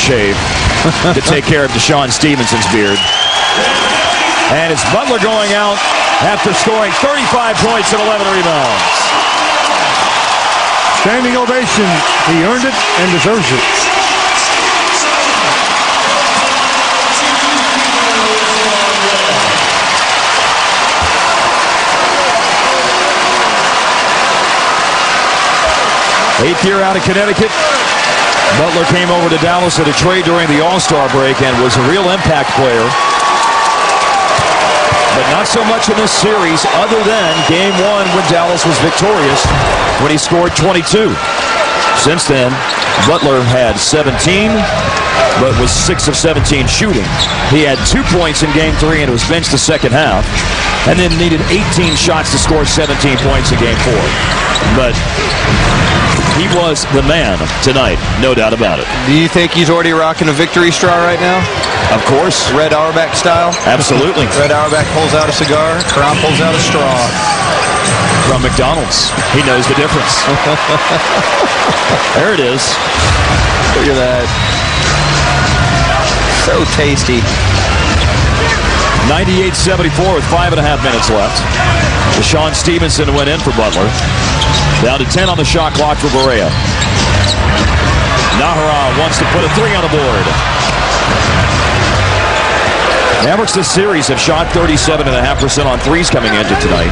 shave to take care of Deshaun Stevenson's beard. And it's Butler going out after scoring 35 points and 11 rebounds. Standing ovation. He earned it and deserves it. Eighth year out of Connecticut. Butler came over to Dallas at a trade during the All-Star break and was a real impact player. But not so much in this series other than Game 1 when Dallas was victorious when he scored 22. Since then, Butler had 17, but was 6 of 17 shooting. He had 2 points in Game 3 and was benched the second half, and then needed 18 shots to score 17 points in Game 4. But he was the man tonight, no doubt about it. Do you think he's already rocking a victory straw right now? Of course. Red Auerbach style? Absolutely. Red Auerbach pulls out a cigar, Cron pulls out a straw. From McDonald's. He knows the difference. There it is. Look at that. So tasty. 98-74 with 5.5 minutes left. Deshaun Stevenson went in for Butler. Down to 10 on the shot clock for Barea. Nahara wants to put a 3 on the board. Mavericks this series have shot 37.5% on threes coming into tonight.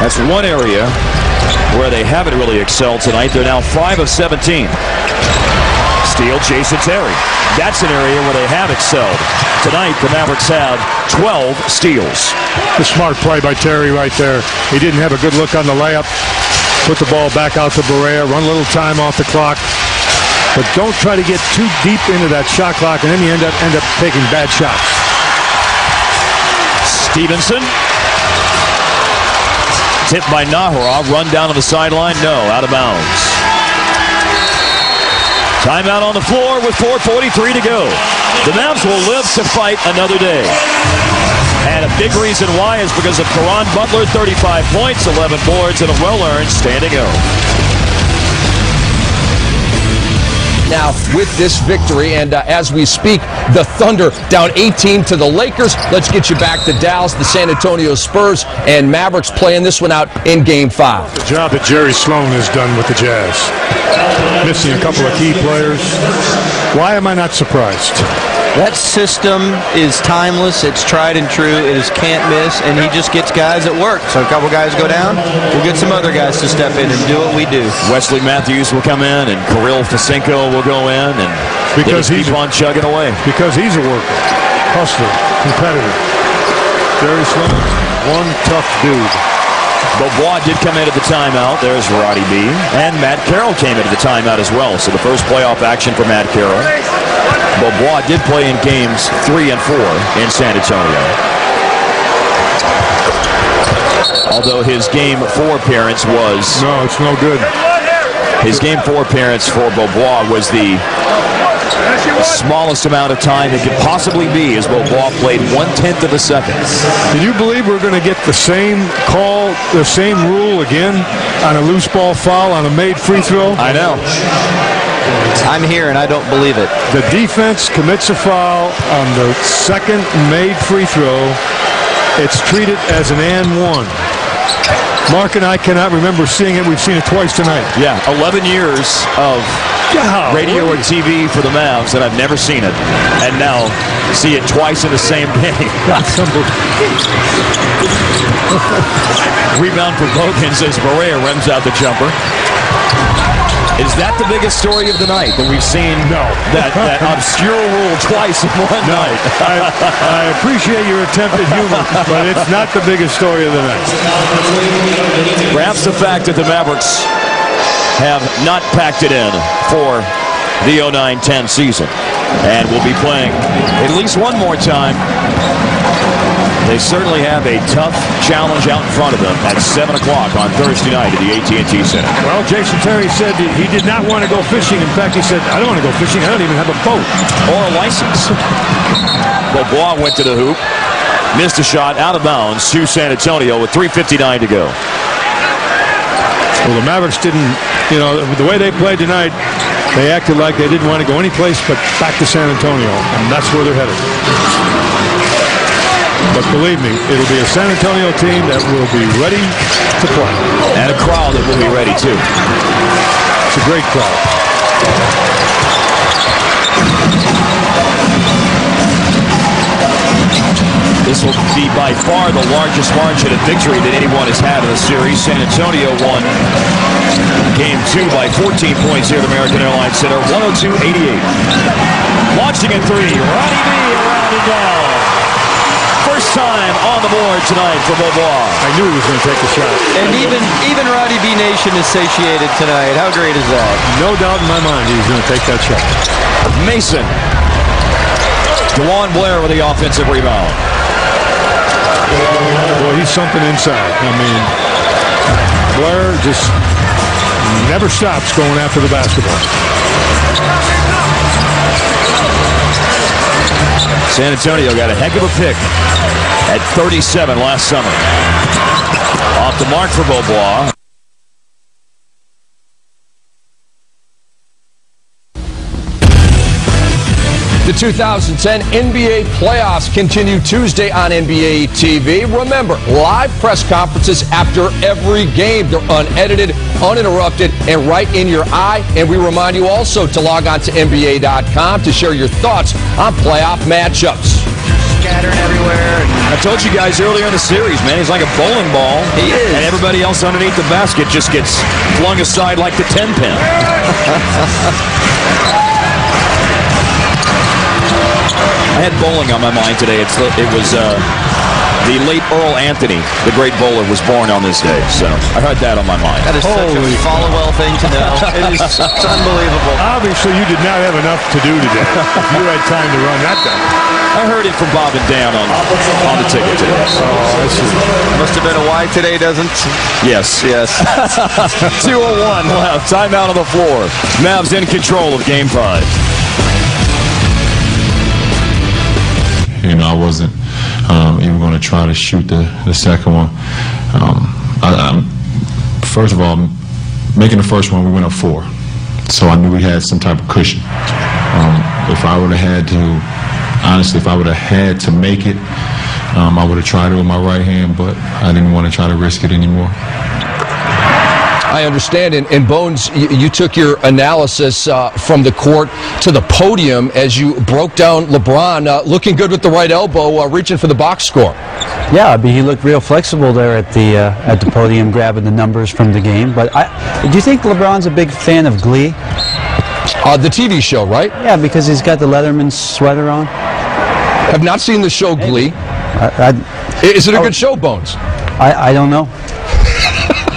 That's one area where they haven't really excelled tonight. They're now 5 of 17. Steal, Jason Terry. That's an area where they have excelled. Tonight, the Mavericks have 12 steals. The smart play by Terry right there. He didn't have a good look on the layup. Put the ball back out to Barea, run a little time off the clock. But don't try to get too deep into that shot clock, and then you end up taking bad shots. Stevenson. Tipped by Nahara. Run down on the sideline. No, out of bounds. Timeout on the floor with 4:43 to go. The Mavs will live to fight another day. And a big reason why is because of Caron Butler, 35 points, 11 boards, and a well-earned standing O. Now with this victory, and as we speak, the Thunder down 18 to the Lakers. Let's get you back to Dallas. The San Antonio Spurs and Mavericks playing this one out in Game 5. The job that Jerry Sloan has done with the Jazz. Missing a couple of key players. Why am I not surprised? That system is timeless. It's tried and true. It is can't miss, and he just gets guys that work. So a couple guys go down, we'll get some other guys to step in and do what we do. Wesley Matthews will come in, and Kirill Fasenko will go in, and because he's on chugging away. Because he's a worker, hustler, competitor. Jerry Sloan, one tough dude. Beaubois did come in at the timeout. There's Roddy B. And Matt Carroll came into the timeout as well. So the first playoff action for Matt Carroll. Beaubois did play in games 3 and 4 in San Antonio. Although his game 4 appearance was... No, it's no good. His game 4 appearance for Beaubois was the smallest amount of time it could possibly be, as Beaubois played 1/10 of a second. Can you believe we're going to get the same call, the same rule again on a loose ball foul on a made free throw? I know. I'm here and I don't believe it. The defense commits a foul on the second made free throw. It's treated as an and one. Mark and I cannot remember seeing it. We've seen it twice tonight. Yeah, 11 years of radio or TV for the Mavs, and I've never seen it. And now see it twice in the same game. Rebound for Bogans as Barea rims out the jumper. Is that the biggest story of the night, that we've seen that obscure rule twice in one night? I appreciate your attempt at humor, but it's not the biggest story of the night. Perhaps the fact that the Mavericks have not packed it in for the 09-10 season and will be playing at least one more time. They certainly have a tough challenge out in front of them at 7 o'clock on Thursday night at the AT&T Center. Well, Jason Terry said he did not want to go fishing. In fact, he said, I don't want to go fishing. I don't even have a boat. Or a license. Beaubois went to the hoop. Missed a shot out of bounds to San Antonio with 3:59 to go. Well, the Mavericks didn't, the way they played tonight, They acted like they didn't want to go any place but back to San Antonio, and that's where they're headed. But believe me, it'll be a San Antonio team that will be ready to play. And a crowd that will be ready, too. It's a great crowd. This will be by far the largest margin of victory that anyone has had in the series. San Antonio won Game 2 by 14 points here at American Airlines Center, 102-88. Launching at 3, Ronnie B around and down. First time on the board tonight for Beaubois. I knew he was going to take a shot. And even Roddy B Nation is satiated tonight. How great is that? No doubt in my mind he was going to take that shot. Mason. DeJuan Blair with the offensive rebound. Boy, he's something inside. I mean, Blair just never stops going after the basketball. San Antonio got a heck of a pick at 37 last summer. Off the mark for Beaubois. The 2010 NBA playoffs continue Tuesday on NBA TV. Remember, live press conferences after every game. They're unedited, uninterrupted, and right in your eye. And we remind you also to log on to NBA.com to share your thoughts on playoff matchups. Scattering everywhere. I told you guys earlier in the series, man, he's like a bowling ball. He is. And everybody else underneath the basket just gets flung aside like the 10-pin. I had bowling on my mind today. It was the late Earl Anthony, the great bowler, was born on this day. So I had that on my mind. That is such a follow-well thing to know. It's unbelievable. Obviously, you did not have enough to do today. You had time to run that down. I heard it from Bob and Dan on the ticket today. Must have been a why today doesn't. Yes. Yes. 2:01 left. Timeout on the floor. Mavs in control of Game 5. You know, I wasn't even going to try to shoot the second one. First of all, making the first one, we went up 4. So I knew we had some type of cushion. If I would have had to, honestly, if I would have had to make it, I would have tried it with my right hand, but I didn't want to try to risk it anymore. I understand. And Bones, you took your analysis from the court to the podium as you broke down LeBron looking good with the right elbow, reaching for the box score. Yeah, I mean, he looked real flexible there at the podium, grabbing the numbers from the game. But do you think LeBron's a big fan of Glee? The TV show, right? Yeah, because he's got the Letterman sweater on. Have not seen the show Glee. Is it a good show, Bones? I don't know.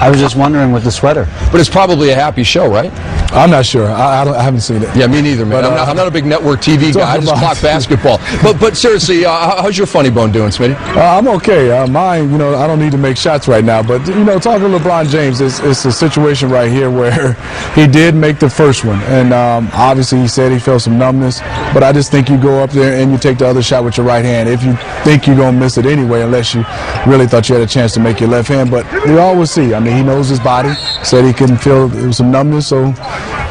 I was just wondering with the sweater. But it's probably a happy show, right? I'm not sure. I haven't seen it. Yeah, me neither, man. But, I'm not a big network TV guy. I just clock basketball. But seriously, how's your funny bone doing, Smitty? I'm okay. Mine, I don't need to make shots right now. But, talking to LeBron James, it's a situation right here where he did make the first one. And obviously he said he felt some numbness. But I just think you go up there and you take the other shot with your right hand. If you think you're going to miss it anyway, unless you really thought you had a chance to make your left hand. But we all will see. I mean, he knows his body. Said he couldn't feel it was some numbness, so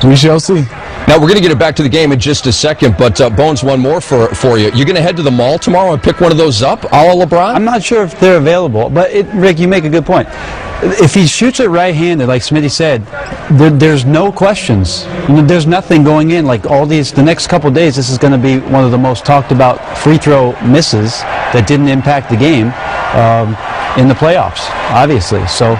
we shall see. Now, we're going to get it back to the game in just a second, but Bones, one more for you. You're going to head to the mall tomorrow and pick one of those up, a la LeBron? I'm not sure if they're available, but Rick, you make a good point. If he shoots it right-handed, like Smitty said, there's no questions. There's nothing going in. Like the next couple days, this is going to be one of the most talked about free throw misses that didn't impact the game in the playoffs, obviously. So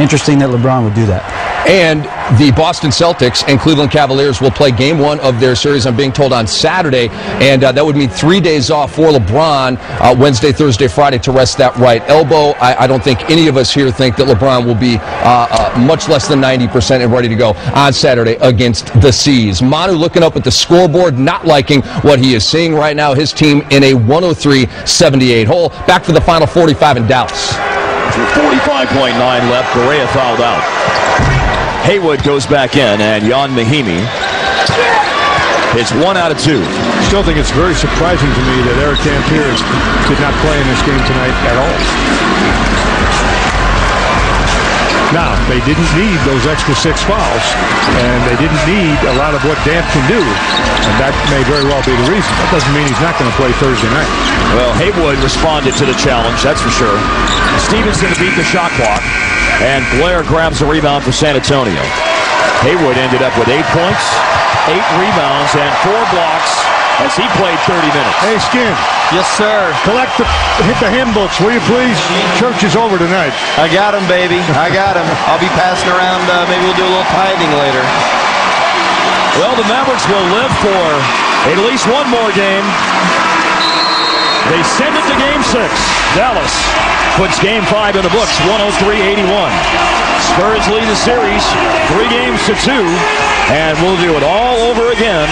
interesting that LeBron would do that. And the Boston Celtics and Cleveland Cavaliers will play Game 1 of their series, I'm being told, on Saturday. And that would mean 3 days off for LeBron, Wednesday, Thursday, Friday, to rest that right elbow. I don't think any of us here think that LeBron will be much less than 90% and ready to go on Saturday against the C's. Manu looking up at the scoreboard, not liking what he is seeing right now. His team in a 103-78 hole. Back for the final 45 in Dallas. 45.9 left. Correa fouled out. Haywood goes back in, and Jan Mahimi hits 1 out of 2. Still think it's very surprising to me that Eric Dampiers did not play in this game tonight at all. Now, they didn't need those extra 6 fouls, and they didn't need a lot of what Dant can do, and that may very well be the reason. That doesn't mean he's not going to play Thursday night. Well, Haywood responded to the challenge, that's for sure. Stevenson to beat the shot clock, and Blair grabs the rebound for San Antonio. Haywood ended up with 8 points, 8 rebounds, and 4 blocks as he played 30 minutes. Hey, Skin. Yes, sir. Hit the hymn books, will you please? Church is over tonight. I got him, baby. I got him. I'll be passing around. Maybe we'll do a little tithing later. Well, the Mavericks will live for at least one more game. They send it to Game 6. Dallas puts Game 5 in the books, 103-81. Spurs lead the series 3 games to 2, and we'll do it all over again